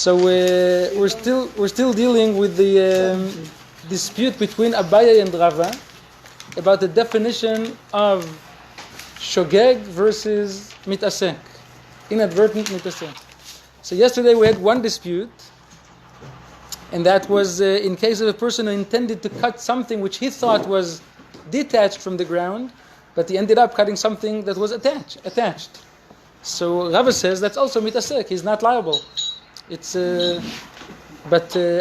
So we're still dealing with the dispute between Abaye and Rava about the definition of shogeg versus mitasek, inadvertent mitasek. So yesterday we had one dispute, and that was in case of a person who intended to cut something which he thought was detached from the ground, but he ended up cutting something that was attached. So Rava says that's also mitasek. He's not liable. But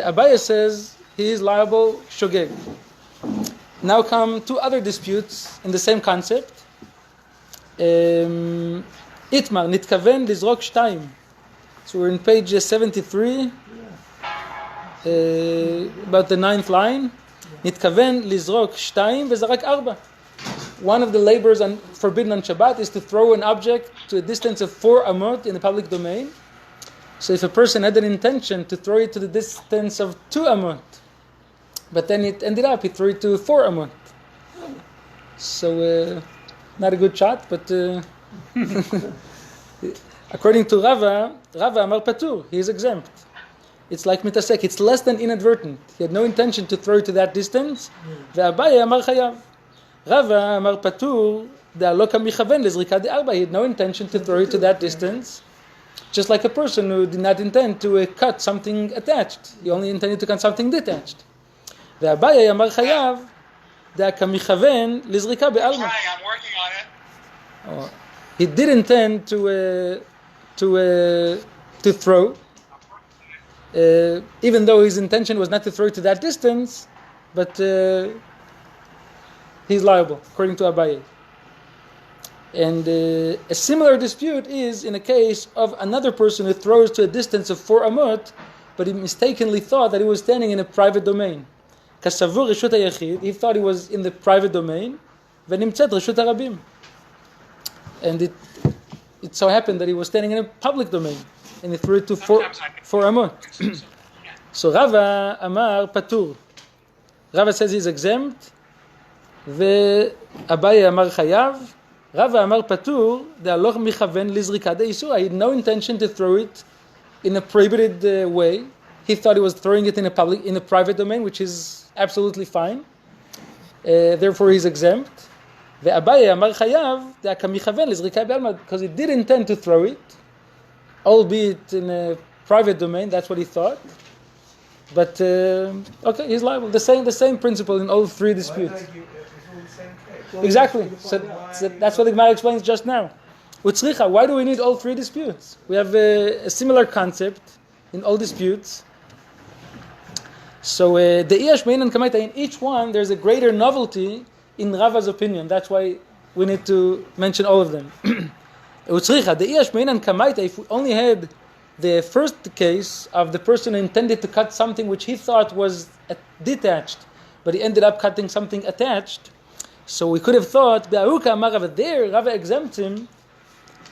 Abaye says he is liable shogeg. Now come two other disputes in the same concept. Itmar nitkaven lizrok shtayim. So we're in page 73, about the 9th line. Nitkaven lizrok shtayim vezarak arba. One of the labors forbidden on Shabbat is to throw an object to a distance of 4 amot in the public domain. So if a person had an intention to throw it to the distance of 2 amot, but then it ended up he threw it to 4 amot. So not a good shot, but according to Rava Amar Patur, he is exempt. It's like mitasek, it's less than inadvertent. He had no intention to throw it to that distance. Ve'abaye Amar Chayav. Rava Amar Patur, de'alo kamichaven lezrika de'arba. He had no intention to throw it to that distance. Just like a person who did not intend to cut something attached. He only intended to cut something detached. Ve'abaye Amar Chayav, de'akamichaven lezrika be'alma. I'm working on it. He did intend to throw, even though his intention was not to throw it to that distance, but he's liable, according to Abaye. And a similar dispute is in a case of another person who throws to a distance of 4 amot, but he mistakenly thought that he was standing in a private domain. Kasavur reshut hayachid, he thought he was in the private domain, v'nimtzat reshut harabim. And it so happened that he was standing in a public domain, and he threw it to 4 amot. So Rava Amar Patur. Rava says he's exempt. Ve'abaye Amar Chayav. Rava Amar Patur. De'aloch michaven lizrika de'isur. I had no intention to throw it in a prohibited way. He thought he was throwing it in a private domain, which is absolutely fine. Therefore, he's exempt. Ve'abaye Amar Chayav. De'akamichaven lizrika be'alma. Because he did intend to throw it, albeit in a private domain. That's what he thought. But okay, he's liable. The same principle in all 3 disputes. Exactly. So that's what the Gemara explains just now. Utzricha, why do we need all 3 disputes? We have a similar concept in all disputes. So the Iash Mein and Kamaita, in each one there's a greater novelty in Rava's opinion. That's why we need to mention all of them. Utzricha, the Iash Mein and Kamaita, if we only had the first case of the person who intended to cut something which he thought was detached, but he ended up cutting something attached. So we could have thought, there, Rava exempts him.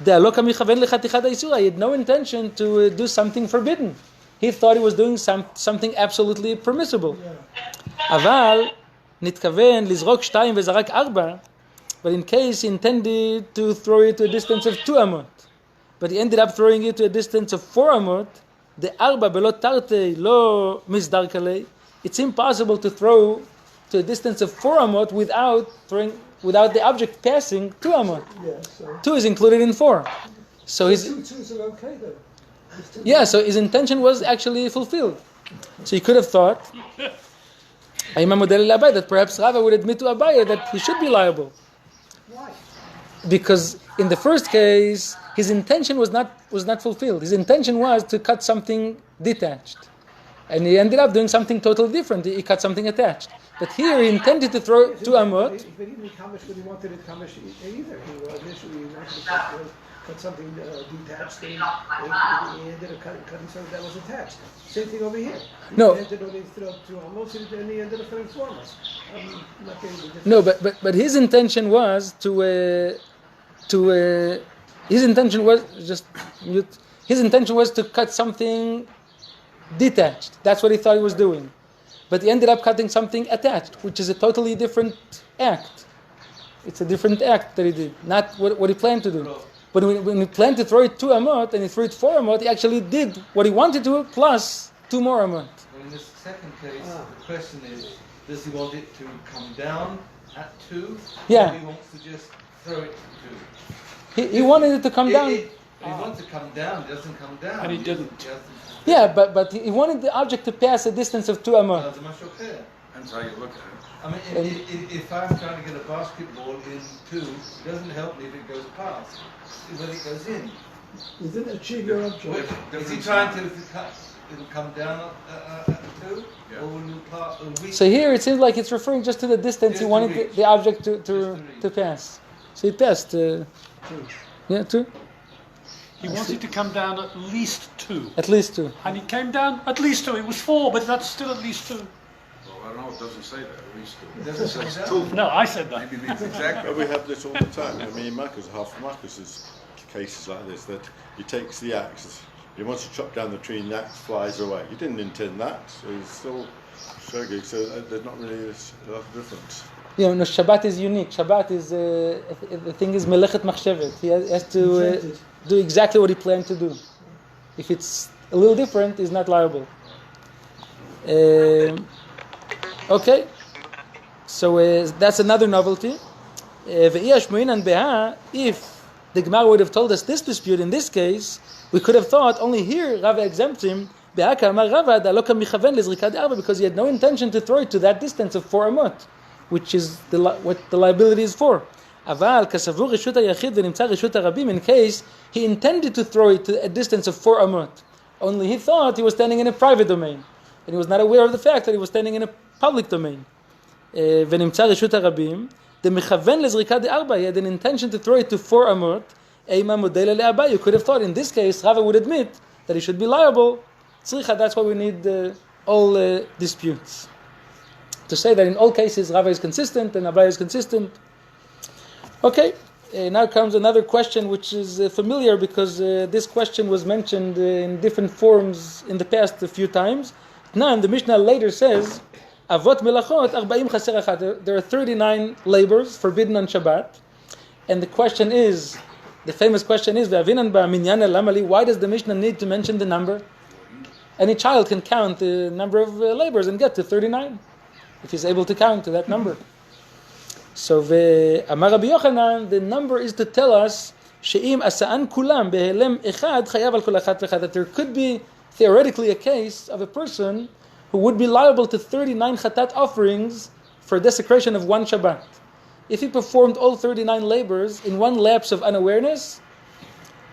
I had no intention to do something forbidden. He thought he was doing something absolutely permissible. Aval, nitkaven lizrok shtayim vezarak arba. But in case he intended to throw it to a distance of 2 amot, but he ended up throwing it to a distance of 4 amot, the arba belot tarte lo misdar kalei. It's impossible to throw to a distance of 4 amot without the object passing 2 amot. Yeah, so 2 is included in 4. So his twos are okay though. so his intention was actually fulfilled. So he could have thought, that perhaps Rava would admit to Abaye that he should be liable. Why? Because in the first case, his intention was not fulfilled. His intention was to cut something detached, and he ended up doing something totally different. He cut something attached. But here he intended to throw 2 amot. But even Kamish, when he wanted it Kamish either. He initially wanted to cut something detached, and he ended up cutting something that was attached. Same thing over here. No. He ended up throwing 2 amot, and he ended up throwing 4 amot. No, but his intention was his intention was to cut something detached. That's what he thought he was doing. But he ended up cutting something attached, which is a totally different act. It's a different act that he did, not what he planned to do. But when he planned to throw it 2 amot and he threw it 4 amot, he actually did what he wanted to plus 2 more amot. Well, in this second case, the question is, does he want it to come down at 2? Yeah. Or he wants to just throw it to 2? He wanted it to come down. He wants to come down, it doesn't come down. And he didn't. Yeah, but he wanted the object to pass a distance of 2 amot. That's much okay. That's how you look at it. I mean, if I'm trying to get a basketball in 2, it doesn't help me if it goes past, when it goes in. You didn't achieve your object. Is he trying to it'll come down at 2? Yeah. Or will it pass? So here it seems like it's referring just to the distance he Just to wanted reach. the object to reach. pass. So he passed. Yeah, 2. He wanted to come down at least 2. At least 2. And he came down at least 2. It was 4, but that's still at least 2. Well, I don't know, it doesn't say that, at least It doesn't come down. No, I said that. maybe means exactly. But we have this all the time. I mean, half of Marcus's cases like this, that he takes the axe, he wants to chop down the tree and the axe flies away. He didn't intend that, so he's still shogig, so there's not really a lot of difference. You know, Shabbat is unique. Shabbat is, the thing is melechet machshevet. He has to do exactly what he planned to do. If it's a little different, he's not liable. Okay, so that's another novelty. If the Gemara would have told us this dispute in this case, we could have thought only here Rava exempts him because he had no intention to throw it to that distance of 4 amot, which is what the liability is for. In case he intended to throw it to a distance of 4 amot, only he thought he was standing in a private domain, and he was not aware of the fact that he was standing in a public domain. ונמצא רשות הרבים, דמכוון לזריקה ד4, he had an intention to throw it to 4 amot, אימה מודלה לאביי. You could have thought in this case, Rava would admit that he should be liable. Tzricha, that's why we need all disputes. To say that in all cases Rava is consistent and Abaye is consistent. Okay, now comes another question which is familiar because this question was mentioned in different forms in the past a few times. Now, the Mishnah later says, Avot melachot 40 chaser achat. There are 39 labors forbidden on Shabbat. And the question is, the famous question is, Ve'avinan ba'minyan lamali, why does the Mishnah need to mention the number? Any child can count the number of labors and get to 39, if he's able to count to that number. So, Amar Rabbi Yochanan, the number is to tell us, she'im asa'an kulam behelem echad chayav al kol achat v'echad, that there could be theoretically a case of a person who would be liable to 39 chatat offerings for desecration of 1 Shabbat. If he performed all 39 labors in one lapse of unawareness,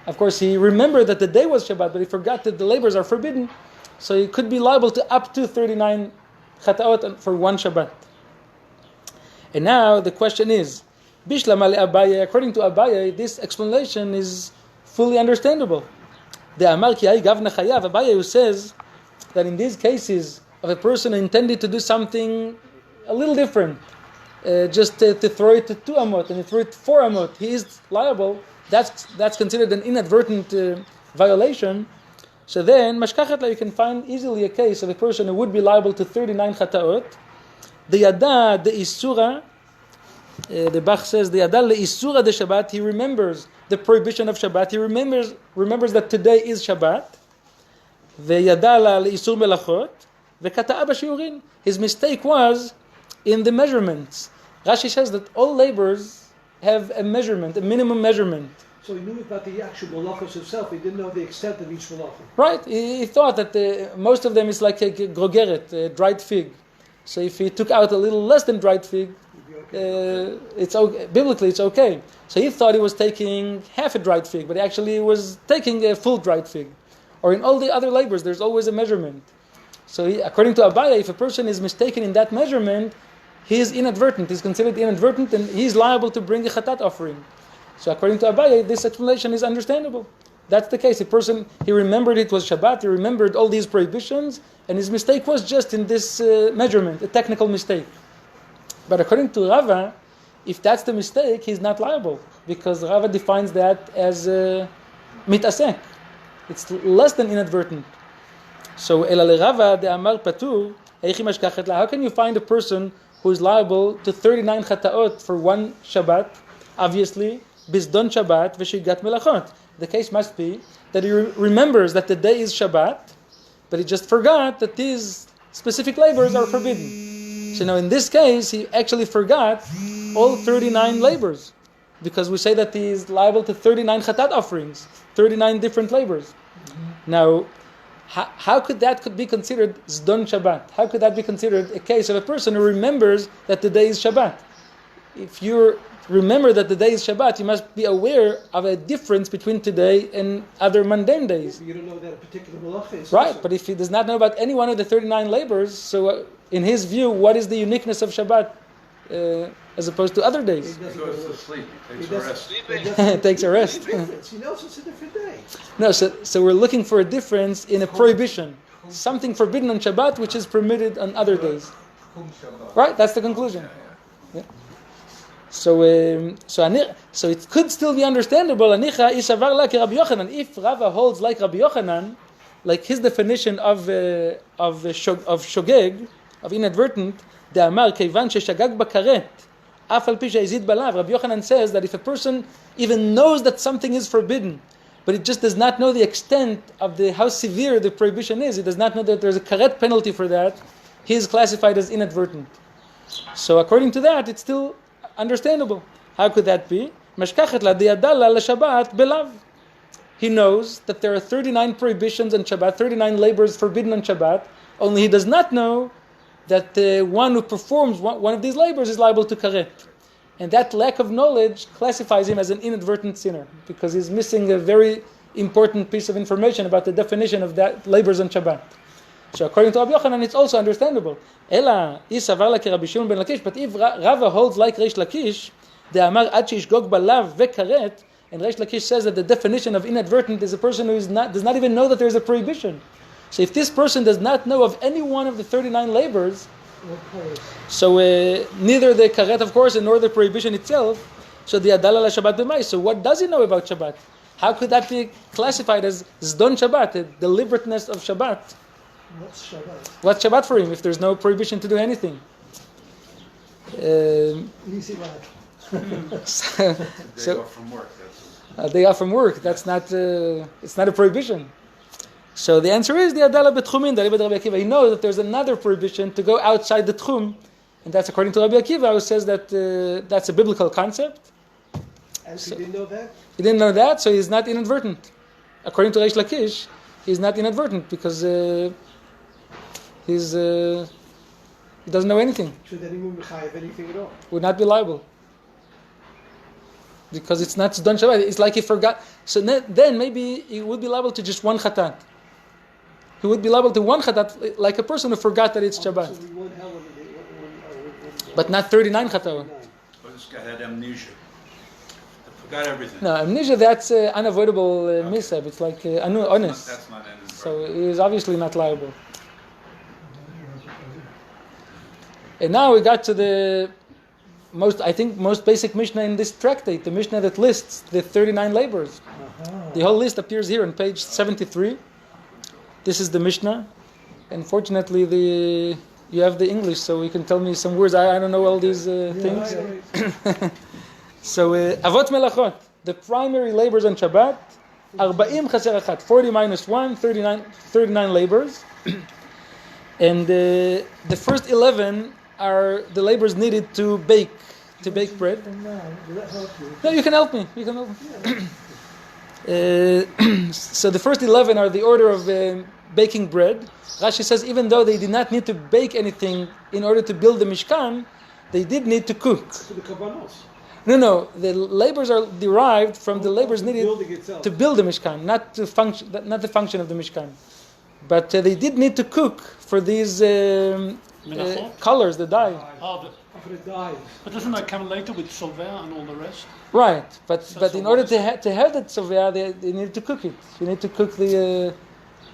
of course he remembered that the day was Shabbat, but he forgot that the labors are forbidden, so he could be liable to up to 39 chataot for 1 Shabbat. And now the question is, Bishlama le'Abaye, according to Abaye, this explanation is fully understandable. The Amar ki hay gavna chayav, Abaye, who says that in these cases of a person who intended to do something a little different, just to throw it to 2 amot and he threw it 4 amot, he is liable. That's considered an inadvertent violation. So then, mashkachat la, you can find easily a case of a person who would be liable to 39 chataot. The yada de isura, the Bach says, the yada le isura de Shabbat, he remembers the prohibition of Shabbat, he remembers that today is Shabbat. וידע לה לאיסור מלאכות, וקטעה בשיעורין. His mistake was in the measurements. Rashi says that all labors have a measurement, a minimum measurement. So he knew about the actual malachos himself. He didn't know the extent of each malacha. Right. He thought that most of them is like a grogeret, a dried fig. So if he took out a little less than dried fig, it's okay. Biblically it's okay. So he thought he was taking half a dried fig, but he actually was taking a full dried fig. Or in all the other labors, there's always a measurement. So according to Abaye, if a person is mistaken in that measurement, he is inadvertent. He's considered inadvertent and he's liable to bring a chatat offering. So according to Abaye, this explanation is understandable. That's the case. A person, he remembered it was Shabbat, he remembered all these prohibitions, and his mistake was just in this measurement, a technical mistake. But according to Rava, if that's the mistake, he's not liable, because Rava defines that as mitasek. It's less than inadvertent. So, how can you find a person who is liable to 39 chataot for 1 Shabbat? Obviously, bizdon Shabbat v'shigat melachot. The case must be that he remembers that the day is Shabbat, but he just forgot that these specific labors are forbidden. So now in this case, he actually forgot all 39 labors, because we say that he is liable to 39 chatat offerings, 39 different labors. Now, how could that be considered zdon Shabbat? How could that be considered a case of a person who remembers that the day is Shabbat? If you remember that the day is Shabbat, you must be aware of a difference between today and other mundane days. You don't know that a particular malacha is. Right, but if he does not know about any one of the 39 labors, so in his view, what is the uniqueness of Shabbat as opposed to other days? He goes to sleep, he takes a rest. It takes a rest. He knows it's a different day. No, so we're looking for a difference in a prohibition. Something forbidden on Shabbat which is permitted on other days. Right, that's the conclusion. Yeah. So it could still be understandable. Anicha isavar like Rabbi Yochanan. If Rava holds like Rabbi Yochanan, like his definition of shogeg, of inadvertent, the amar keivan sheshagag bakaret, af al pi sheizid balav. Rabbi Yochanan says that if a person even knows that something is forbidden, but it just does not know the extent of how severe the prohibition is, he does not know that there's a karet penalty for that, he is classified as inadvertent. So according to that, it's still understandable. How could that be? He knows that there are 39 prohibitions on Shabbat, 39 labors forbidden on Shabbat, only he does not know that one who performs one of these labors is liable to karet. And that lack of knowledge classifies him as an inadvertent sinner, because he's missing a very important piece of information about the definition of that labors on Shabbat. So according to Rabbi Yochanan, it's also understandable. Ela isavar like Rabbi Shimon ben Lakish, but if Rava holds like Reish Lakish, the amar ad sheishgog balav vekaret, and Reish Lakish says that the definition of inadvertent is a person who does not even know that there is a prohibition. So if this person does not know of any one of the 39 labors, so neither the karet, of course, nor the prohibition itself, so the adala la Shabbat b'may. So what does he know about Shabbat? How could that be classified as zdon Shabbat, the deliberateness of Shabbat? What's Shabbat? What's Shabbat for him if there's no prohibition to do anything? Easy lad. Day off from work, that's A day off from work, that's not. It's not a prohibition. So the answer is the adala betchumin, the Rabbi Akiva. He knows that there's another prohibition to go outside the tchum, and that's according to Rabbi Akiva, who says that that's a biblical concept. And he didn't know that? He didn't know that, so he's not inadvertent. According to Reish Lakish, he's not inadvertent because he doesn't know anything. Should anyone be chayav anything at all? Would not be liable. Because it's not Zdon Shabbat. It's like he forgot. So then maybe he would be liable to just one chatat. He would be liable to one chatat, like a person who forgot that it's Shabbat. So we won't have But not 39 chatat. But this guy had amnesia. I forgot everything. No, amnesia, that's unavoidable mishap. It's like honest. That's not in So he is obviously not liable. And now we got to the most basic Mishnah in this tractate, the Mishnah that lists the 39 labors. The whole list appears here on page 73. This is the Mishnah. Unfortunately, you have the English, so you can tell me some words. I don't know all these things. Right. So, Avot Melachot, the primary labors on Shabbat, 40 chaser achat, 40 minus 1, 39 labors. And the first 11 are the labors needed to bake bread. Will that help you? No, you can help me. So the first 11 are the order of baking bread. Rashi says even though they did not need to bake anything in order to build the Mishkan, they did need to cook. For the kabbanos. No. The labors are derived from the labors needed to build the Mishkan, not the function of the Mishkan. But they did need to cook for these colors, the dye. For the dyes. But doesn't that come later with solver and all the rest? Right, but in order to have that sovea, they need to cook it. You need to cook the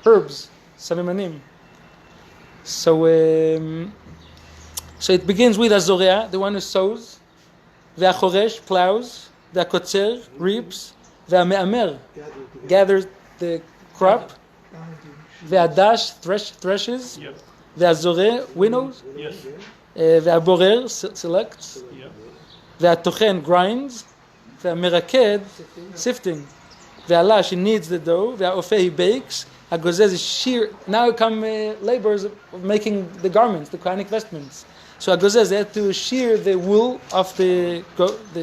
herbs, samimanim. So it begins with azorea, the one who sows, ve'achoresh, plows, ve'akotzer, reaps, ve'ame'amer, gathers the crop, ve'adash, threshes, Yep. ve'azore, winnows, Yes. ve'aborer, selects, Yep. ve'atochen, grinds, והמרקד, sifting, והלה, she kneads the dough, והאופה, he bakes, הגוזז is shear. Now come labors of making the garments, the Quranic vestments. So הגוזז, they had to shear the wool of the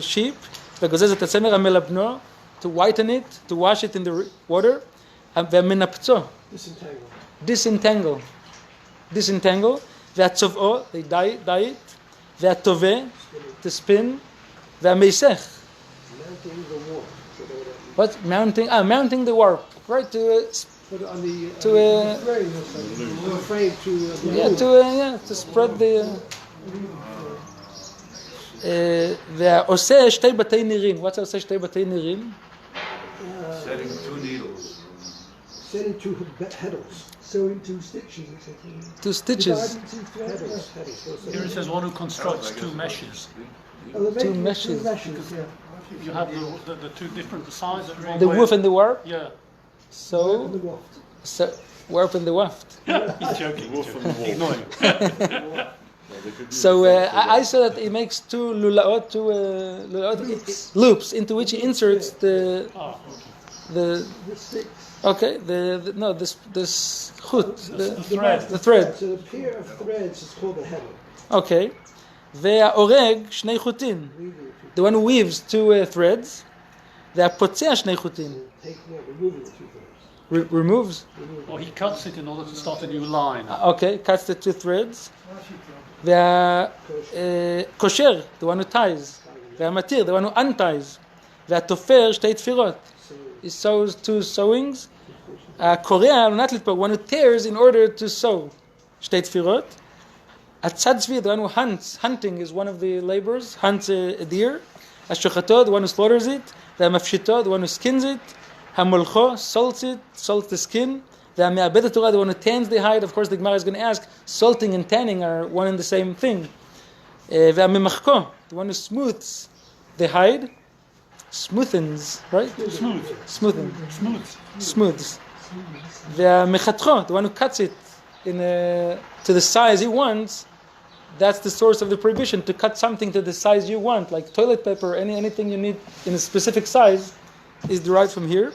sheep, והגוזז את הצמר המלבנו, to whiten it, to wash it in the water, והמנפצו, disentangle, והצובעו, they dye it, והטובה, to spin, והמייסך. What? Mounting the warp, right? To spread the. ועושה שתי בתי נירים. What's עושה שתי בתי נירים? Setting 2 needles. Setting 2 heddles. Sewing 2 stitches. 2 stitches. Here it says one who constructs 2 meshes. 2 meshes. You have the 2 different sides. The woof and the warp. Yeah. So warp and the waft. He's joking. Ignore him. So I saw that he makes 2 lulaot, loops into which he inserts the okay this chut, the thread. So the pair of threads is called a heddle. Okay, והאורג שני חוטים. The one who weaves 2 threads. והפוצע שני חוטים. Removes. Or he cuts it in order to start a new line. Okay, cuts the 2 threads. והקושר, the one who ties. והמתיר, the one who unties. והתופר שתי תפירות. He sews 2 sewings. הקורע, not לתפור, one who tears in order to sew. שתי תפירות. הצדצבי, the one who hunts. Hunting is one of the labors. Hunts a deer. השוחטו, the one who slaughters it. והמפשיטו, the one who skins it. המולכו, salts the skin. והמעבד התורה, the one who tans the hide. Of course, the Gemara is going to ask, salting and tanning are one and the same thing. והממחקו, the one who smooths the hide. Smoothens, right? Smooths. והמחתכו, the one who cuts it to the size he wants. That's the source of the prohibition, to cut something to the size you want, like toilet paper, anything you need in a specific size is derived from here.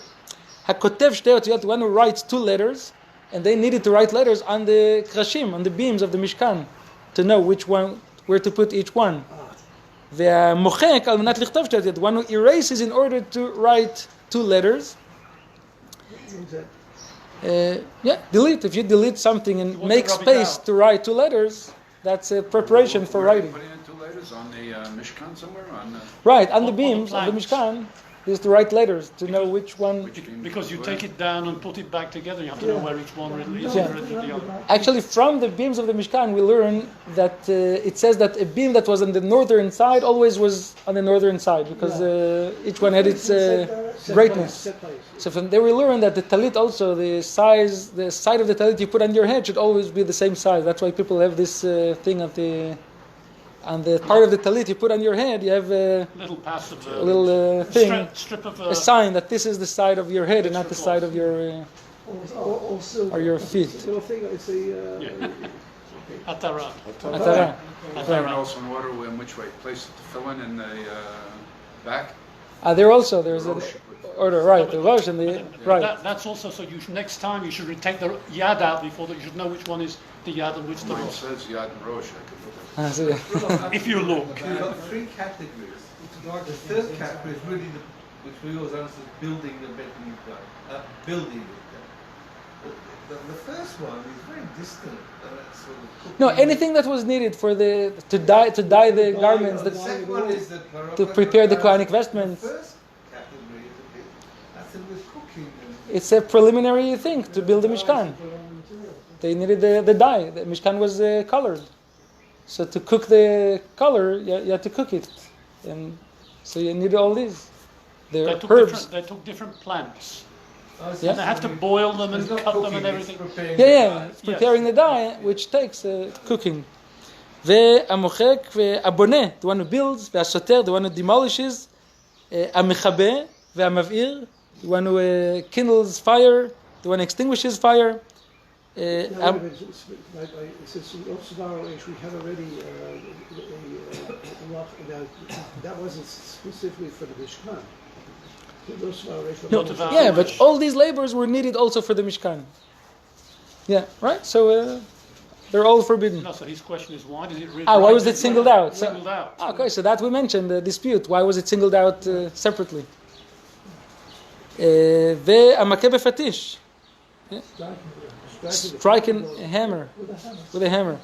HaKotev shtei otiyot, the one who writes 2 letters, and they needed to write letters on the krashim, on the beams of the Mishkan, to know which one, where to put each one. והמוחק על מנת לכתוב שתי אותיות, the one who erases in order to write 2 letters. Delete. If you delete something and make space to write 2 letters, that's a preparation for writing. Putting in 2 letters on the Mishkan somewhere? Right, on the beams of the Mishkan, is to write letters to know which one. Because you take it down and put it back together, you have to know where each one is relative to the other. Actually, from the beams of the Mishkan, we learn that it says that a beam that was on the northern side always was on the northern side, because each one had its greatness. So from there we learn that the talit also, the side of the talit you put on your head should always be the same size. That's why people have this thing on the part of the talit you put on your head, you have a little thing, strip of a sign that this is the side of your head and not the side of your or your feet. Little thing, it's a Atara. Atara. Also in order in which way? Place it to fill in the back? There's an order, right? The rosh and the right. That's also so. Next time you should take the yad out before that. You should know which one is the yad and which the Mine rosh. says Yad and Rosh. I could look at If you look. We've got 3 categories. The third category is really which we always understand as building the Beit Mikdash. Building it. The first one is very distant. Sort of No, anything that was needed for to dye the garments, the second one is the to prepare the Quranic vestments. The first category is a bit, that's it with cooking. It's a preliminary thing to build the Mishkan. They needed the dye. The Mishkan was colored, so to cook the color, you had to cook it, and so you needed all these. The herbs. They took different plants. Yeah. And they have to boil them and cut them and everything. It's preparing the dye, which takes cooking. והמוחק והבונה, the one who builds, והשוטר, the one who demolishes, המכבה והמבעיר, the one who kindles fire, the one who extinguishes fire, No, wait a minute. It says, we have already a lot. Now, that wasn't specifically for the Mishkan. No, yeah, but all these labors were needed also for the Mishkan. Yeah, right? So they're all forbidden. No, so his question is why did it read Why was it singled out? Singled out. Okay, so that we mentioned, the dispute. Why was it singled out separately? והמכה בפטיש. Striking a hammer. With a hammer.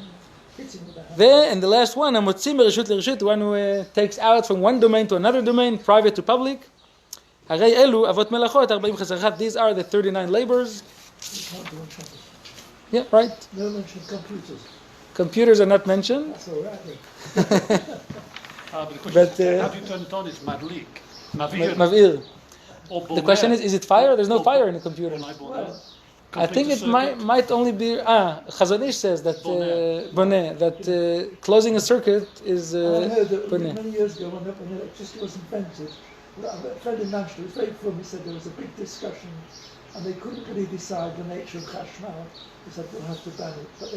And the last one, המוציא מרשות לרשות, the one who takes out from one domain to another domain, private to public. הרי אלו אבות מלאכות, 40 חסר אחת. These are the 39 labors. Yeah, right. No mention of computers. Computers are not mentioned. That's all right. But the question But, is, how do you turn it on? It's madlik. Mavir. Mavir. Or The question is it fire? There's no Or fire in a computer. boneh. I think it might only be. Chazon Ish says that boneh, that closing a circuit is I heard that boneh. many years ago when electricity was invented, a friend in Manchester was very funny, said there was a big discussion and they couldn't really decide the nature of Chashmal. They said we'll have to ban it, but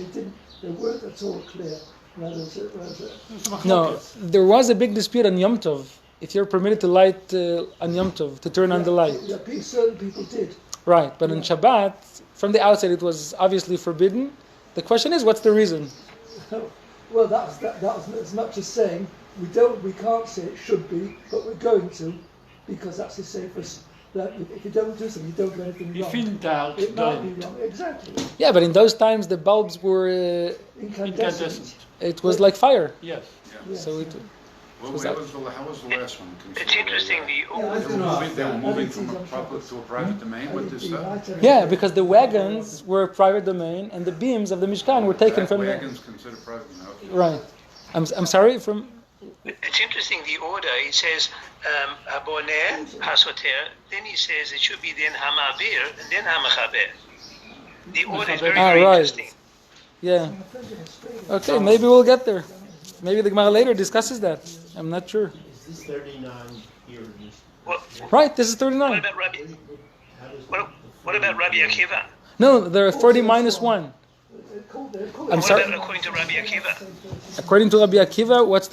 they weren't at all clear whether it No, there was a big dispute on Yom Tov. If you're permitted to light on Yom Tov, to turn on the light. Yeah, certain people did. Right, but on Shabbat, from the outset it was obviously forbidden. The question is, what's the reason? Well, that's not just saying we can't say it should be, but we're going to, because that's the safest. That if you don't do something, you don't do anything wrong. If in doubt, It might be don't. wrong, exactly. Yeah, but in those times the bulbs were, Incandescent. it was like fire. Yes. Yes, So it, How was the last one? It's interesting, They were moving from a public to a private domain with this stuff? yeah, because the wagons were private domain and the beams of the Mishkan were taken That from the... wagon's considered private now. Right. I'm sorry, from... it's interesting, the order, it says Haboneh, Hasoter, then he says it should be then Hamabir, and then Hamachaber. The order is very, very right. interesting. Yeah. Okay, maybe we'll get there. Maybe the Gemara later discusses that. I'm not sure. Is this 39 here? Well, Right, this is what 39. about Rabbi? What about Rabbi Akiva? No, there are 40 minus 1. I'm What sorry. about according to Rabbi Akiva? According to Rabbi Akiva, what's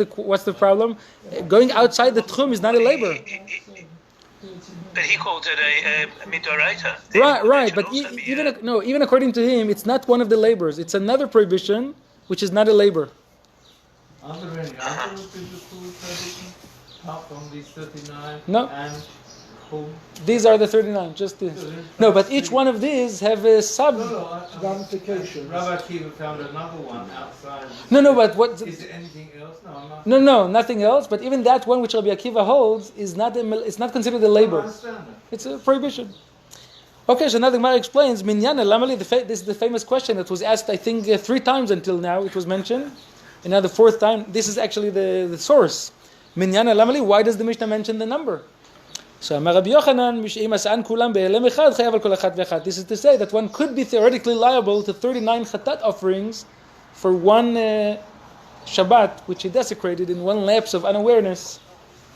the problem? Going outside the Tchum is not a labor. But he called it a midoraita. Right, but even according to him, it's not one of the labors. It's another prohibition, which is not a labor. Are there any other biblical traditions apart from these 39? No. And whom? These are the 39, just this. No, but each one of these have a sub... ramifications. Rabbi Akiva found another one outside. No, but what... Is there anything else? No, I'm not. No, nothing else. But even that one which Rabbi Akiva holds is not it's not considered a labor. I understand that. It's a prohibition. Okay, so now the Gemara explains, Minyana Lamali, this is the famous question that was asked, I think, 3 times until now, it was mentioned. And now the 4th time, this is actually the source. Minyana Lamali, why does the Mishnah mention the number? So, Amar Rabbi Yochanan, Mish'im As'an Kulam Be'elem Echad, Chayav al Kol Achat Ve'Achat. This is to say that one could be theoretically liable to 39 Chatat offerings for one Shabbat, which he desecrated in one lapse of unawareness.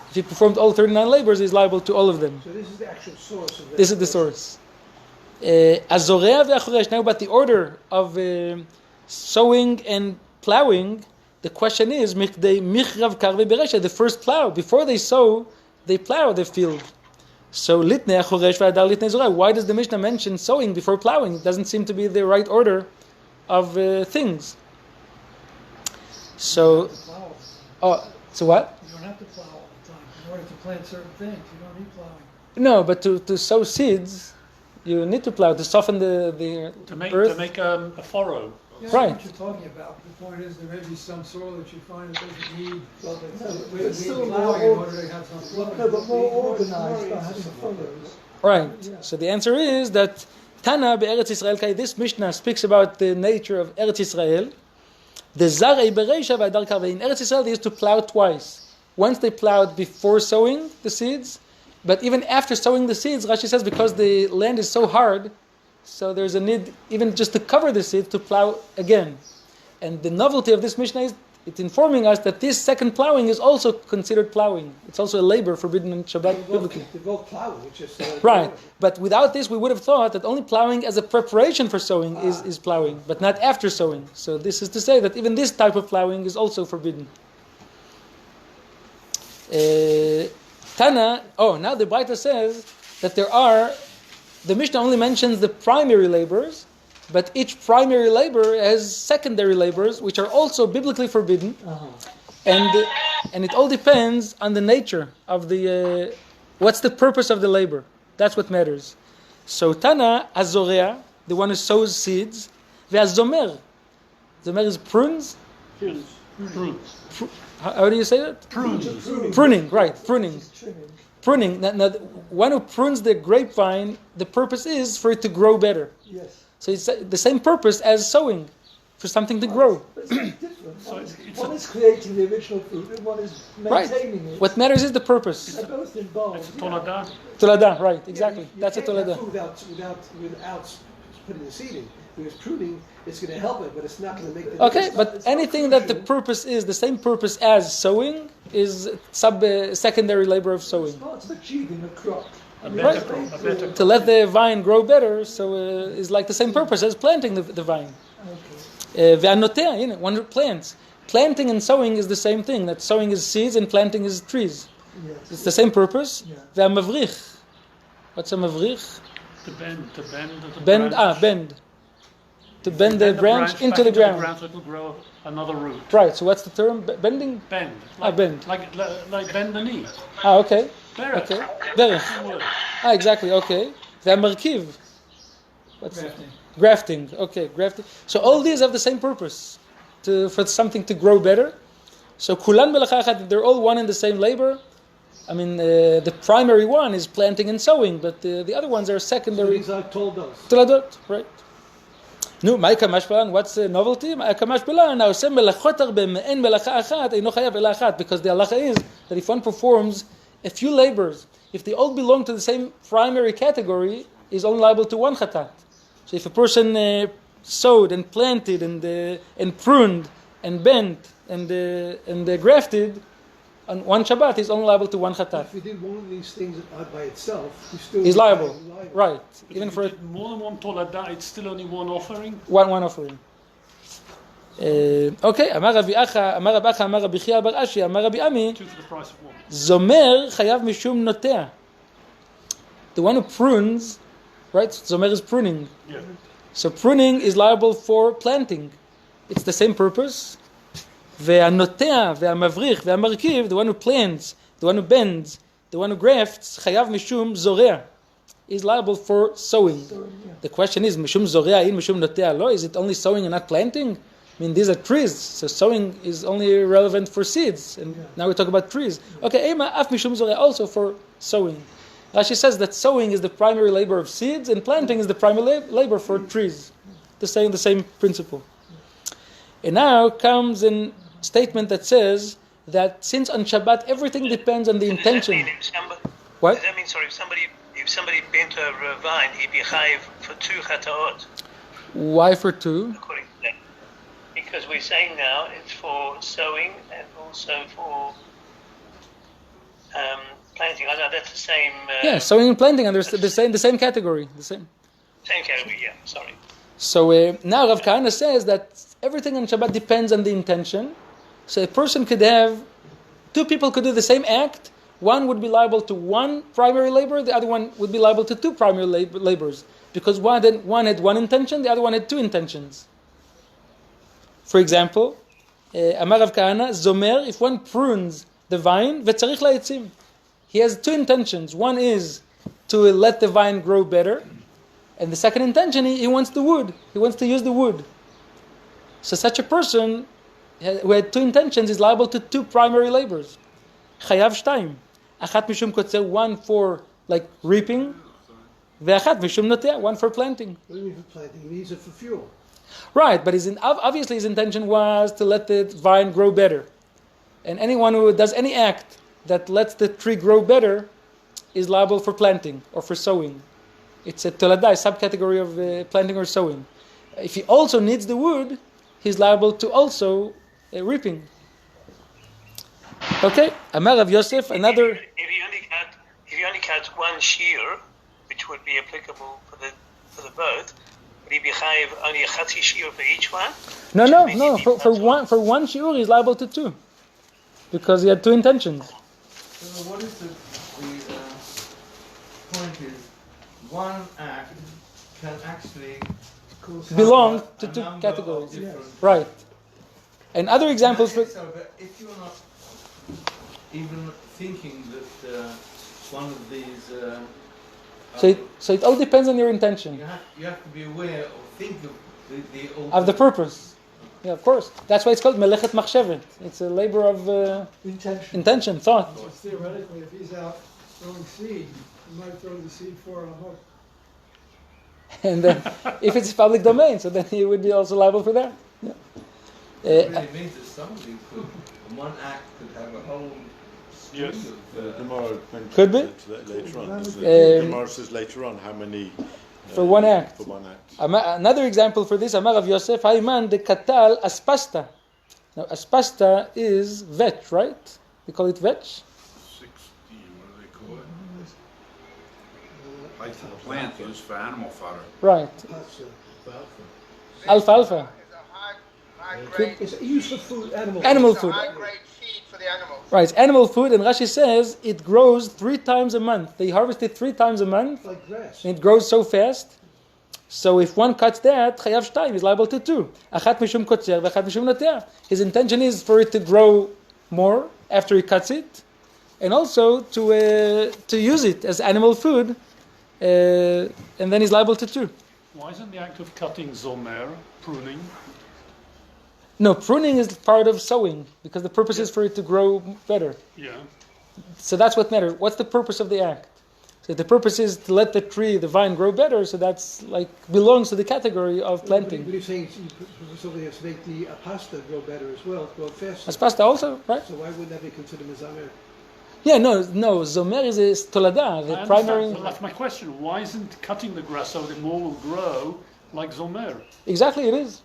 If he performed all 39 labors, he's liable to all of them. So this is the actual source of that. This is the source. Azorea ve'achoresh. Now about the order of sowing and plowing, the question is, the first plow. Before they sow, they plow the field. So litne achoresh ve'adar litne zorah. Why does the Mishnah mention sowing before plowing? It doesn't seem to be the right order of things. So, so what? You don't have to plow all the time. In order to plant certain things, you don't need plowing. No, but to sow seeds, you need to plow to soften the To make earth. a furrow. Yeah, Right. I know what you're talking about. The point is there may be some soil that you find that doesn't need, we it's still need more plowing in order to have some flowing. No, but more organized by having furrows. Right. So the answer is that Tana be'Eretz Yisrael Kai. This Mishnah speaks about the nature of Eretz Yisrael. The Zarei bereisha v'adar karvei. In Eretz Yisrael, they used to plow twice. Once they plowed before sowing the seeds, but even after sowing the seeds, Rashi says because the land is so hard, so there's a need even just to cover the seeds to plow again. And the novelty of this Mishnah is it's informing us that this second plowing is also considered plowing. It's also a labor forbidden in Shabbat biblically. They're both plowing. It's just Right, but without this, we would have thought that only plowing as a preparation for sowing is plowing, but not after sowing. So this is to say that even this type of plowing is also forbidden. Tana, now the Braita says that the Mishnah only mentions the primary labors, but each primary labor has secondary labors, which are also biblically forbidden, and it all depends on the nature of the, what's the purpose of the labor. That's what matters. So Tana, Azorea, the one who sows seeds, ve'azomer. Zomer is prunes? How do you say that? Pruning, right, pruning. Pruning. Now, one who prunes the grapevine, the purpose is for it to grow better. Yes. So it's the same purpose as sowing, for something to grow. But it's very different. One is creating the original fruit and one is maintaining it. What matters is the purpose. They're both involved. It's a toladah. Toladah, right, exactly. That's a You can't have toladah. food without putting the seed in. Because pruning is going to help it, but it's not going to make the Okay, but anything that the purpose is the same purpose as sowing is secondary labor of sowing. It's part of achieving a crop. better crop, a better To let the vine grow better, so is like the same purpose as planting the vine. One who plants. Planting and sowing is the same thing. That sowing is seeds and planting is trees. Yes. It's the same purpose. Yeah. Ve'amavrich. What's a mavrich? To bend the Bend. branch. Bend. To bend the branch into back the ground. so it will grow another root. Right. So what's the term? Bending. Bend. Bend. Like bend the knee. Okay. Berech. Okay. Berech. Same word. Exactly. Okay. Ve'amarkiv. What's grafting? Okay, grafting. So all these have the same purpose, for something to grow better. So kulan melacha achat, they're all one and the same labor. I mean, the primary one is planting and sowing, but the other ones are secondary. These are told us. Toladot, right? No, ma'ika mashpalan. What's the novelty? Ma'ika mashpalan. Now, sem melachot arbe me'en melacha achat eino chayav ela achat, because the halacha is that if one performs a few labors, if they all belong to the same primary category, is only liable to one chatat. So if a person sowed and planted and pruned and bent and grafted on one Shabbat, he's only liable to one chatat. If you did one of these things by itself, He's liable. Right. Even for more than one toladah, it's still only one offering. one offering. Okay. Amar Rabbi Acha, Amar Rabbi Acha, Amar Rabbi Chia bar Ashi, Amar Rabbi Ami. Two for the price of one. Zomer chayav mishum notea. The one who prunes, right? Zomer is pruning. Yeah. So pruning is liable for planting. It's the same purpose. Ve'anotea, ve'amavrich, ve'amarkiv, the one who plants, the one who bends, the one who grafts, chayav mishum zorea, is liable for sowing. The question is, mishum zorea in mishum notea lo? Is it only sowing and not planting? I mean, these are trees, so sowing is only relevant for seeds, and now we talk about trees. Okay, ema af mishum zorea, also for sowing. Rashi says that sowing is the primary labor of seeds, and planting is the primary labor for trees. The same principle. And now comes a statement that says that since on Shabbat everything depends on the intention. What? Does that mean, if somebody bent a vine, he'd be chayiv for 2 chataot? Why for 2? According to that. Because we're saying now it's for sowing and also for planting. I know that's the same. Sowing and planting, and they're the same category. Same category, yeah. Sorry. So now Rav Kahana says that everything on Shabbat depends on the intention. So a person could have, 2 people could do the same act. One would be liable to 1 primary labor, the other one would be liable to 2 primary labors. Because one had 1 intention, the other one had 2 intentions. For example, Amar Rav Kahana, Zomer, if one prunes the vine, vetzarich la'itzim. He has 2 intentions. One is to let the vine grow better, and the second intention, he wants the wood. He wants to use the wood. So such a person who had 2 intentions is liable to 2 primary labors. Chayav shtayim. Achat mishum kotzer, 1 for like reaping, ve'achat mishum notea, 1 for planting. What do you mean for planting? He needs it for fuel. Right, but obviously his intention was to let the vine grow better. And anyone who does any act that lets the tree grow better is liable for planting or for sowing. It's a toladah, subcategory of planting or sowing. If he also needs the wood, he's liable to also reaping. Okay, Amar Rav Yosef, another. If you only cut one shear, which would be applicable for the both, would he be chayiv only a chatzi shear for each one? No. For one shiur, he's liable to two, because he had two intentions. So what is the point is, one act can actually Belong cover to a two number of categories. different- Right. And other examples for. So, but if you're not even thinking that one of these, So it all depends on your intention, you have to be aware or think of the of the purpose. Yeah, of course. That's why it's called melechet machshevet. It's a labor of intention, thought. So theoretically, if he's out throwing seed, he might throw the seed for a hook. And then, if it's public domain, so then he would be also liable for that. Yeah. It really means that somebody could, one act could have a whole string Yes. of. Gemara Could be. mentions it later on. doesn't it? Gemara says later on how many For one act. For one act. Another example for this, Amar Rav Yosef, Haiman de katal aspasta. Now, aspasta is vetch, right? They call it vetch. 60, what do they call it? Like the plant used for animal fodder. Right. Alfalfa. Alfalfa. It's used for food, Animal food. High-grade feed for the animals. Right, it's animal food, and Rashi says it grows 3 times a month. They harvest it 3 times a month, like grass. and it grows so fast. So if one cuts that, chayav shtayim is liable to 2. Achat mishum kotzer, v'achat mishum noteah. His intention is for it to grow more after he cuts it, and also to use it as animal food, and then he's liable to 2. Why isn't the act of cutting zomer, pruning? No, pruning is part of sowing, because the purpose is for it to grow better. Yeah. So that's what matters. What's the purpose of the act? So the purpose is to let the tree, the vine, grow better. So that's like belongs to the category of planting. But you're saying something has to make the pasta grow better as well, grow faster. As pasta also, right? So why wouldn't that be considered mezamer? Yeah, no. Zomer is a tolada, the I primary. understand, but that's my question. Why isn't cutting the grass so that more will grow like zomer? Exactly, it is.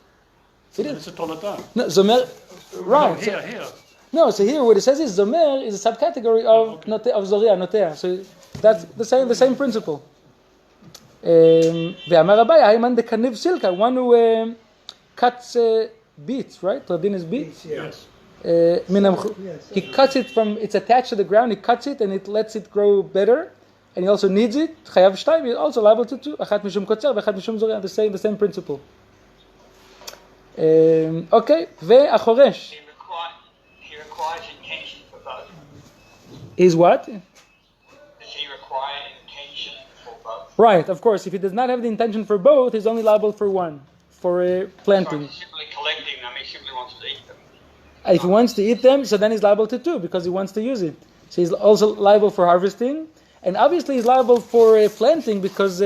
So It is. It's a tolada. No, zomer. Right. No, here. No, so here what it says is zomer is a subcategory of of zoria, notea. So that's the same principle. Ve'amar Abaye, Hayman de kaniv silka, one who cuts beets, right? Tladin is beets. Yes. He cuts it from, it's attached to the ground, he cuts it and it lets it grow better, and he also needs it. Chayav shtayim is also liable to 2. Achat mishum kotzer, v'achat mishum zoria, the same principle. Okay, ve'achoresh. He requires intention for both. Is what? Does he require intention for both? Right, of course. If he does not have the intention for both, he's only liable for one, for planting. So he's simply collecting them, he simply wants to eat them. If he wants to eat them, so then he's liable to 2 because he wants to use it. So he's also liable for harvesting, and obviously he's liable for planting because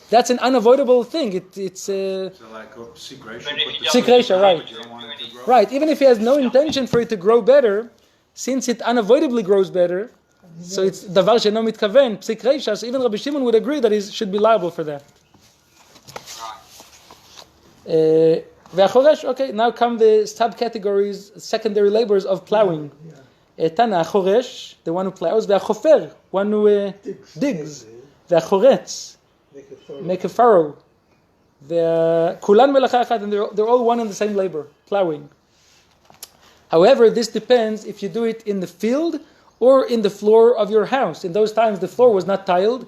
that's an unavoidable thing. It's So like secretion. Secretion, right. You don't want it to grow. right. Even if he has no intention for it to grow better, since it unavoidably grows better, so it's davar she'eno mitkaven, psik reisha, so even Rabbi Shimon would agree that he should be liable for that. Ve'achoresh, okay, now come the subcategories, secondary labors of plowing. Tana, achoresh, the one who plows, ve'achofer, one who digs, ve'achoretz, make a furrow. Kulan melacha achat, and they're all one and the same labor, plowing. However, this depends if you do it in the field or in the floor of your house. In those times, the floor was not tiled.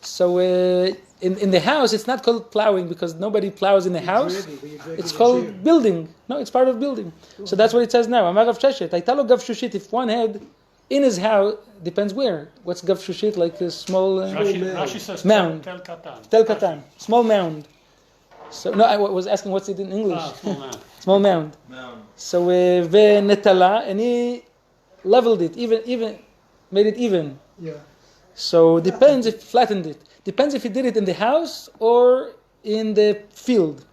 So in the house, it's not called plowing because nobody plows in the house. It's called building. No, it's part of building. So that's what it says now. Amar Rav Sheshet, Aitalo gav shushit, if one had in his house, depends where. What's gav shushit? Like a small Rashi says mound. tel katan. Tel katan. Small mound. So no, I was asking what's it in English. Small mound. Small mound. So netala, and he leveled it, even made it even. Yeah. So depends if flattened it. Depends if he did it in the house or in the field.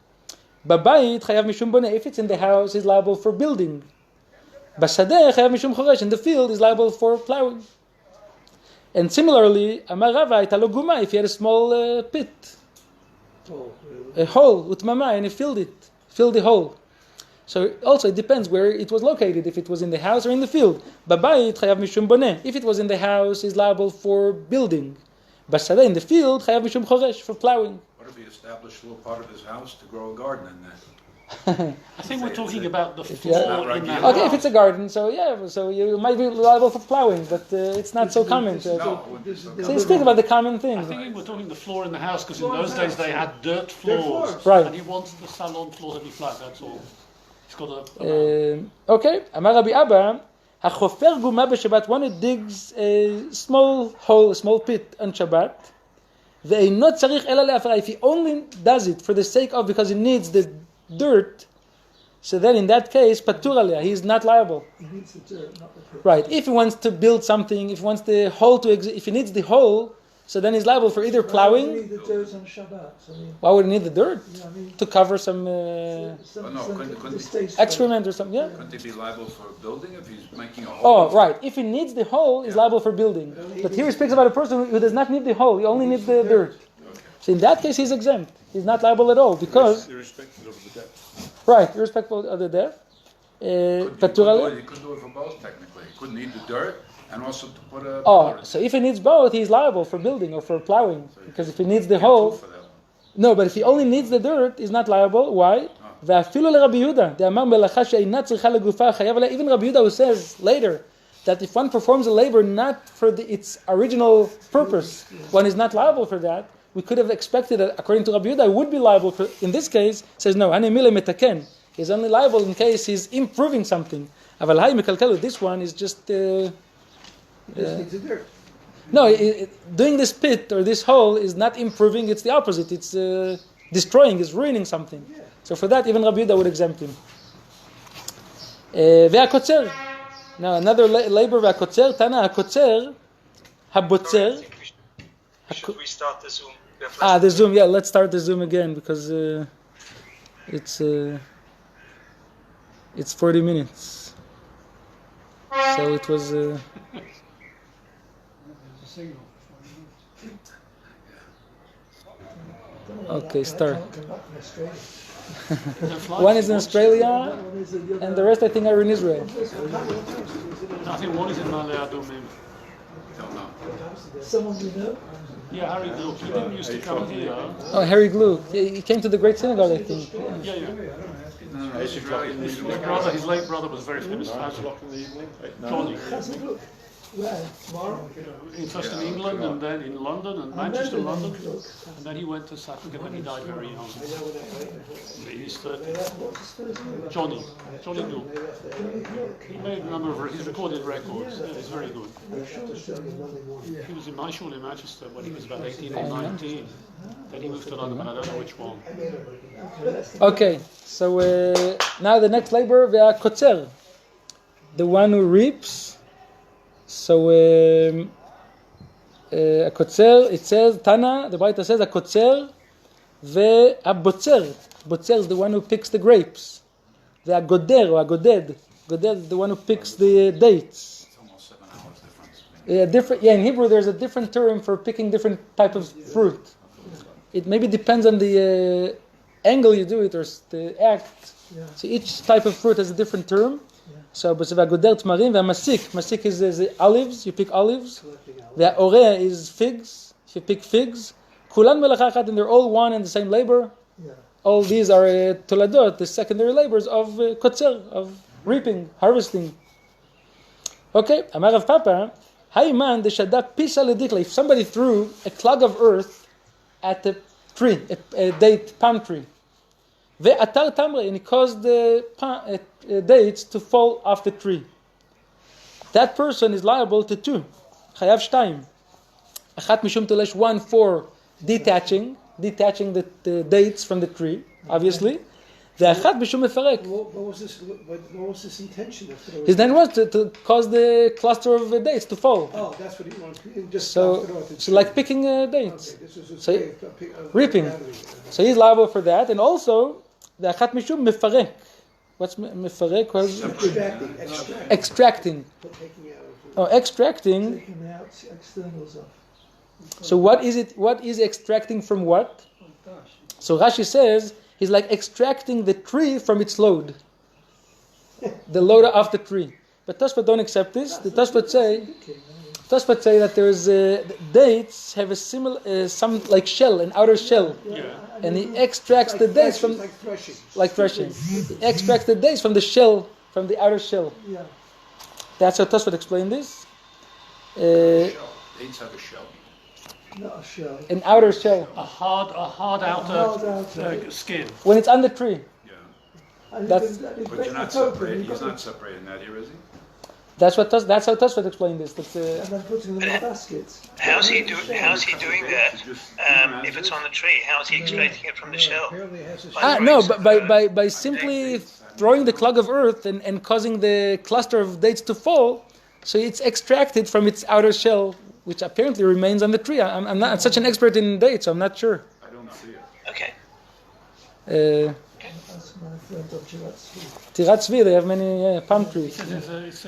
Babayit chayav mishum boneh. If it's in the house, he's liable for building. Basadeh chayav mishum choresh. In the field, he's liable for plowing. And similarly, Amar Rava italo guma. If he had a small pit, a hole utmama, and he filled the hole. So also it depends where it was located, if it was in the house or in the field. Babayit chayav mishum boneh. If it was in the house, he's liable for building. Basada in the field, chayav mishum choresh, for plowing. What if he established a little part of his house to grow a garden in there? I think we're talking about the floor in the house. Okay, if it's a garden, so you might be liable for plowing, but it's not so common. So you speak about the common thing. I think we're talking the floor in the house because in those days they had dirt floors. Right. And he wants the salon floor to be flat, that's all. He's got Okay, Amar Rabbi Abba, HaChofer Guma b'Shabbat, one who digs a small hole, a small pit on Shabbat, ve'eino tzarich ela le'afra, if he only does it for the sake of, because he needs the dirt, so then in that case, patur aleh, he is not liable. He needs the dirt, not the pit. Right. If he wants to build something, if he wants the hole to if he needs the hole, so then he's liable for either Why would he plowing. need the dirt on Shabbat? I mean, Why would he need the dirt? yeah, I mean, To cover some couldn't excrement or something, yeah? he be liable for building if he's making a hole? Oh, right. If he needs the hole, he's liable for building. But here he speaks about a person who does not need the hole, he only needs the dirt. So in that case, he's exempt. He's not liable at all because... Irrespective of the depth. Right, irrespective of the depth. You could do it for both, technically. He could need the dirt and also to put a... Oh, so if he needs both, he's liable for building or for plowing. Because if he needs the hole... No, but if he only needs the dirt, he's not liable. Why? ואפילו לרבי יהודה, דאמר מלאכה שאינה צריכה לגופה חייב עליה. Even Rabbi Yehuda, who says later that if one performs a labor not for its original purpose, one is not liable for that. We could have expected that, according to Rabbi Yehuda, would be liable for. In this case, says no. Hane mile metaken. He's only liable in case he's improving something. Aval hay mekalkelu. This one is just. Just needs the dirt. No, doing this pit or this hole is not improving. It's the opposite. It's destroying. It's ruining something. Yeah. So for that, even Rabbi Yehuda would exempt him. Ve'akotzer. Now another labor ve'akotzer. Tana akotzer habotzer. Should we start the Zoom? The Zoom. Yeah, let's start the Zoom again because it's 40 minutes. So it was. Okay, start. One is in Australia, and the rest I think are in Israel. I think one is in Male Adumim. Don't know. someone you know? Yeah, Harry Gluck. He didn't used to come here. Oh, Harry Gluck. He came to the Great Synagogue, I think. Yeah, yeah. No, His late brother was very famous. 9 o'clock in the evening? 8, 9? Johnny. Where? Tomorrow? First in England and then in London and Manchester, London. And then he went to South Africa when he died very young. He's 30. Johnny Gluck. He made a number of, he's recorded records. He's very good. He was in my school in Manchester when he was about 18 or 19. Then he moved to London, but I don't know which one. Okay, so now the next labor, ve'akotzer, the one who reaps. So akotzer, it says Tana, the Bible says akotzer ve'abotzer. Botzer is the one who picks the grapes. Ve'agoder or agoded. Goded is the one who picks the dates. It's almost 7 hours difference. Yeah, different. Yeah, in Hebrew there's a different term for picking different type of fruit. It maybe depends on the angle you do it or the act. Yeah. So each type of fruit has a different term. So, but ve'agoder tmarim ve'amasik. Masik is olives. You pick olives. Ve'oreh is figs. If you pick figs, kulan melacha achat, and they're all one and the same labor. Yeah. All these are toladot, the secondary labors of kotzer, of reaping, harvesting. Okay, Amar Rav Papa, Hayman deshada pisa ledikla. If somebody threw a clog of earth at a tree, a date palm tree, ve'atar tamre, and he caused the dates to fall off the tree, that person is liable to two. Chayav shtayim. Achat mishum telesh, one for detaching the dates from the tree, obviously. Ve'achat mishum mefarek. What was this intention? His intent was to cause the cluster of dates to fall. Oh, that's what he wanted. He didn't just So like picking dates. Okay, this was So reaping. So he's liable for that, and also the achat mishum mefarek. What's mefarek? Extracting. Extracting. Taking the externals off. So what is it? What is extracting from what? So Rashi says he's like extracting the tree from its load. the load off the tree. But Tosfot don't accept this. The Tosfot say that there's dates have a similar, some like shell, an outer shell, and he extracts the dates from like threshing. He extracts the dates from the shell, from the outer shell. Yeah. That's how Tosfot explained this. Dates have a shell. Not a shell. An outer shell. A hard outer skin. When it's on the tree. And That's- But you're not separating. He's not separating that here, is he? That's how Tosfot explained this. That's, and then putting them in baskets. How's he doing that? If it's on the tree, how's he extracting it from the shell? Apparently it has a no, but by simply throwing the clog of earth and causing the cluster of dates to fall, so it's extracted from its outer shell, which apparently remains on the tree. I'm not such an expert in dates, so I'm not sure. I don't see it. Okay. That's my friend of Tirat Tzvi, they have many palm trees. It's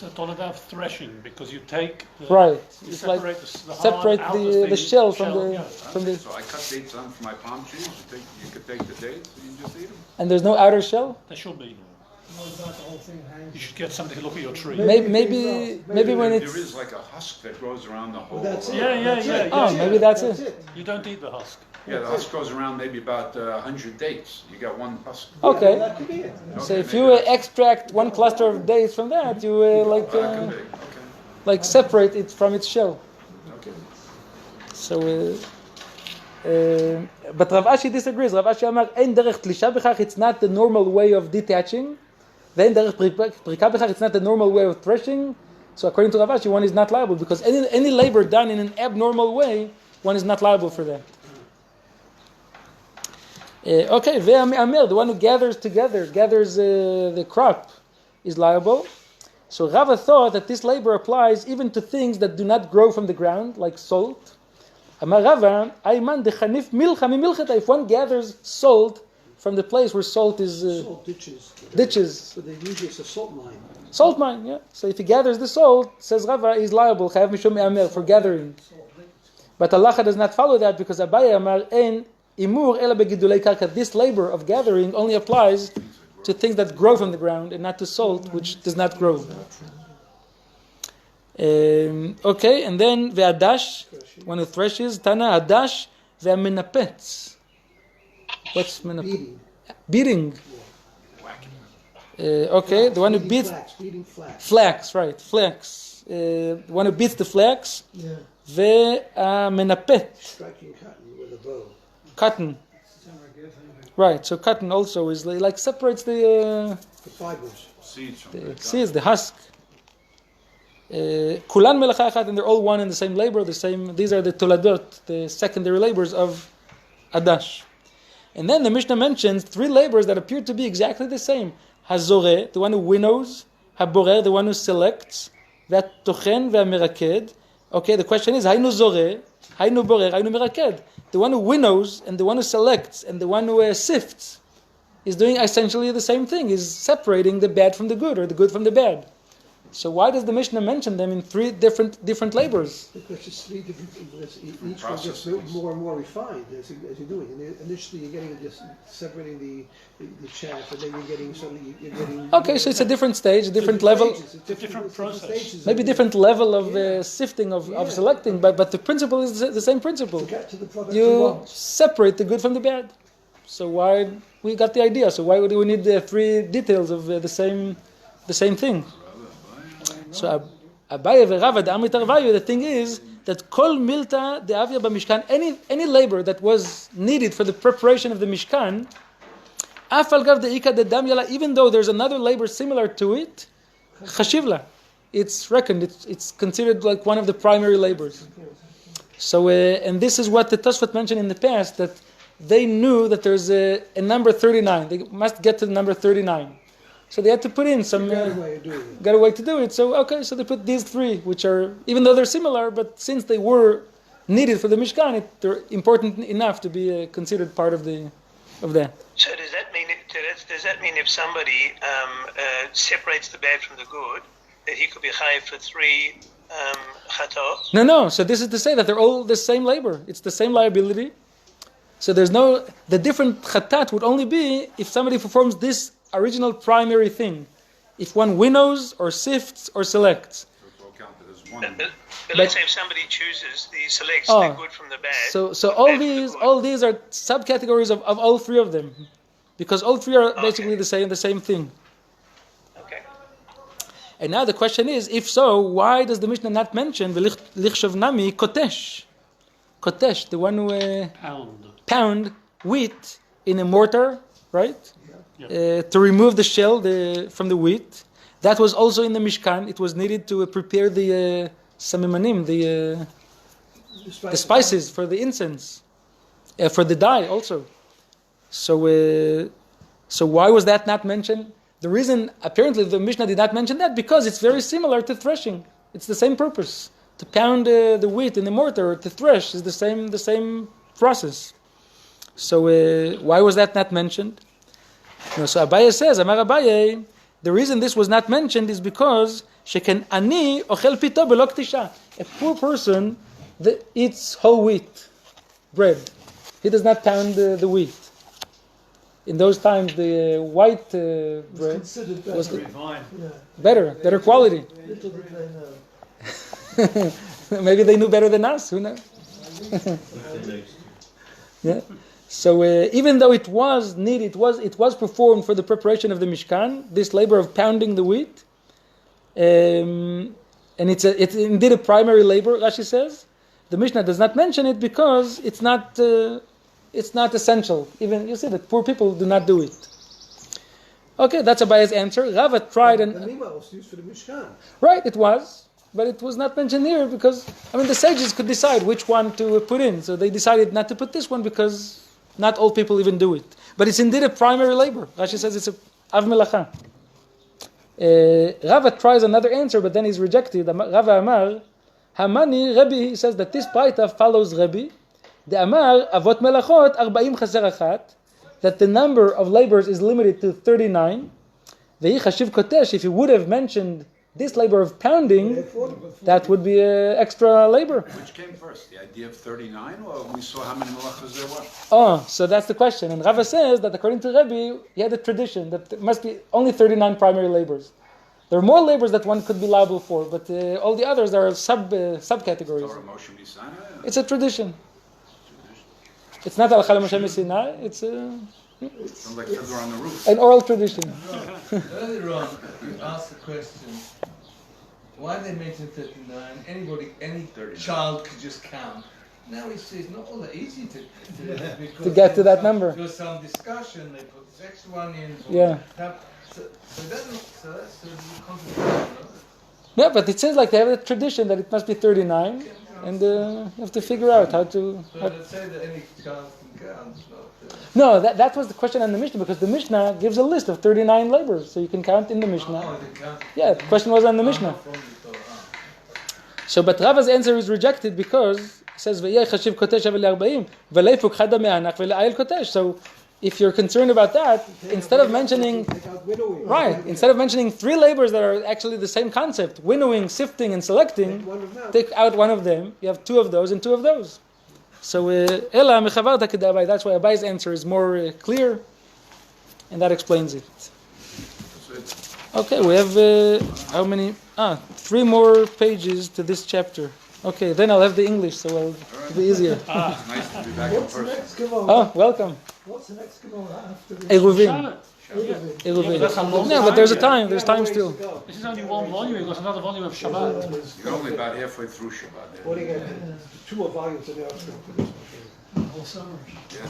a toilet of threshing because you take Right. you It's like separate the hard outer the thing, shell from the from the. So I cut dates on for my palm trees. You could take the dates and you just eat them. And there's no outer shell. There should be. No, it's not the whole thing hangs. You should get somebody to look at your tree. Maybe when There it's. is like a husk that grows around the whole. That's it. Yeah. Oh, maybe that's it. You don't eat the husk. Yeah, the husk goes around maybe about 100 dates. You got one husk. Okay. That could be it. So if you extract one cluster of dates from that, you like separate it from its shell. Okay. So, but Rav Ashi disagrees. Rav Ashi amar, "Ein derech tlisha b'chach." It's not the normal way of detaching. Ve'en derech prika b'chach. It's not the normal way of threshing. So according to Rav Ashi, one is not liable because any labor done in an abnormal way, one is not liable for that. Okay, ve'amer, the one who gathers the crop, is liable. So Rava thought that this labor applies even to things that do not grow from the ground, like salt. Amar Rava, ayman dechanif milcha mimilcheta. If one gathers salt from the place where salt is Salt ditches. ditches, But they usually it's a salt mine. salt mine. Yeah. So if he gathers the salt, says Rava, he's liable. Chayav mishum me'amer for gathering. But halacha does not follow that because Abaye amar ein imur ela begidulei karka. This labor of gathering only applies to things that grow from the ground and not to salt, which does not grow. Okay, and then ve'adash, one who threshes, tana adash ve'amenapetz. What's menapetz? Beating. Okay, the one who beats Beating flax. flax, right? Flax. The one who beats the flax. Yeah. Ve'amenapet. Striking cotton with a bow. Cotton. Right, so cotton also is like separates the The fibers. Seeds from the seeds, the husk. Kulan melacha achat, and they're all one in the same labor, the same. These are the toladot, the secondary labors of adash. And then the Mishnah mentions three labors that appear to be exactly the same. Hazoreh, the one who winnows. Haborer, the one who selects. Ve'atochen ve'meraked. Okay, the question is, Hainu zoreh, Hainu borer, Hainu meraked. The one who winnows and the one who selects and the one who sifts is doing essentially the same thing. Is separating the bad from the good or the good from the bad. So why does the Mishnah mention them in three different labors? Because it's three different. Each one gets more and more refined as you're doing. And initially, you're getting just separating the chaff, and then you're getting something. You're getting. Okay, so it's a different stage, a different level. Stages, it's different process. stages. Maybe different level of sifting, of selecting, but the principle is the same principle. To get to the product you You want. separate the good from the bad. So why we got the idea? So why do we need the three details of the same thing? So Abaye ve'Rava de'amrit arvayu. The thing is that kol milta de'avya b'mishkan, any labor that was needed for the preparation of the mishkan, af al gav de'ika de'dam yala, even though there's another labor similar to it, chashivla, it's reckoned, it's considered like one of the primary labors. So and this is what the Tosfot mentioned in the past, that they knew that there's a number 39. They must get to the number 39. So they had to put in some. Got a way of doing it. Got a way to do it. So okay, so they put these three, which are, even though they're similar, but since they were needed for the Mishkan, they're important enough to be considered part of that. So does that mean if somebody separates the bad from the good, that he could be chayiv for three chatos? No. So this is to say that they're all the same labor. It's the same liability. So the different chatat would only be if somebody performs this original primary thing. If one winnows or sifts or selects. So it's all counted as one. But let's say if somebody chooses the selects the good from the bad. So all these are subcategories of all three of them, because all three are basically the same thing. Okay. And now the question is, if so, why does the Mishnah not mention v'lichshav nami kotesh? Kotesh, the one who pound wheat in a mortar, right? Yeah. To remove the shell from the wheat. That was also in the Mishkan. It was needed to prepare the samimanim, the spices for the incense, for the dye also. So why was that not mentioned? The reason apparently the Mishnah did not mention that because it's very similar to threshing. It's the same purpose. To pound the wheat in the mortar, to thresh is the same process. So why was that not mentioned? No, so Abaye says, Amar Abaye, the reason this was not mentioned is because sheken ani ochel pito belo ktisha. A poor person that eats whole wheat bread. He does not pound the wheat. In those times, the white bread was better quality. Maybe they knew better than us. Who knows? Yeah. So even though it was needed, it was performed for the preparation of the Mishkan, this labor of pounding the wheat, and it's indeed a primary labor. Rashi says, the Mishnah does not mention it because it's not essential. Even you see that poor people do not do it. Okay, that's Abaye's answer. Rava tried and the Nima was used for the Mishkan. Right, it was. But it was not mentioned here because, the sages could decide which one to put in. So they decided not to put this one because not all people even do it. But it's indeed a primary labor. Rashi says it's a av melacha. Rava tries another answer, but then he's rejected. Rava Amar, Hamani, Rebbe, he says that this Paita follows Rebbe. The Amar, Avot Melachot, 40 chaser achat, that the number of labors is limited to 39. Vehi chashiv kotesh, if he would have mentioned this labor of pounding, that would be extra labor. Which came first, the idea of 39, or we saw how many malachas there were? Oh, so that's the question. And Rava says that according to Rebbe, he had a tradition that there must be only 39 primary labors. There are more labors that one could be liable for, but all the others are subcategories. It's a tradition. It's not al Moshe Sinai. It's sounds like feather on the roof. An oral tradition. Earlier on, you asked the question, why they mention 39? Any child could just count. Now he says not all that easy to get to that number. Because some discussion, they put this extra one in. Yeah. So that's a contradiction. Yeah, but it seems like they have a tradition that it must be 39, and you have to figure out how to. So let's say that any child can count. No, that was the question on the Mishnah, because the Mishnah gives a list of 39 labors, so you can count in the Mishnah. Yeah, the question was on the Mishnah. So, but Rava's answer is rejected because it says, so if you're concerned about that, instead of mentioning 3 labors that are actually the same concept, winnowing, sifting, and selecting, take out one of them, you have 2 of those and 2 of those. So, that's why Abaye's answer is more clear, and that explains it. Okay, we have how many? 3 more pages to this chapter. Okay, then I'll have the English, so it'll be easier. Nice to be back in person. Oh, welcome. What's the next Gemara after Eruvin. No, but there's time still. This is only one volume, there's another volume of Shabbat. You're only about halfway through Shabbat. What do you get? 2 more volumes in there. Whole summer. Yeah.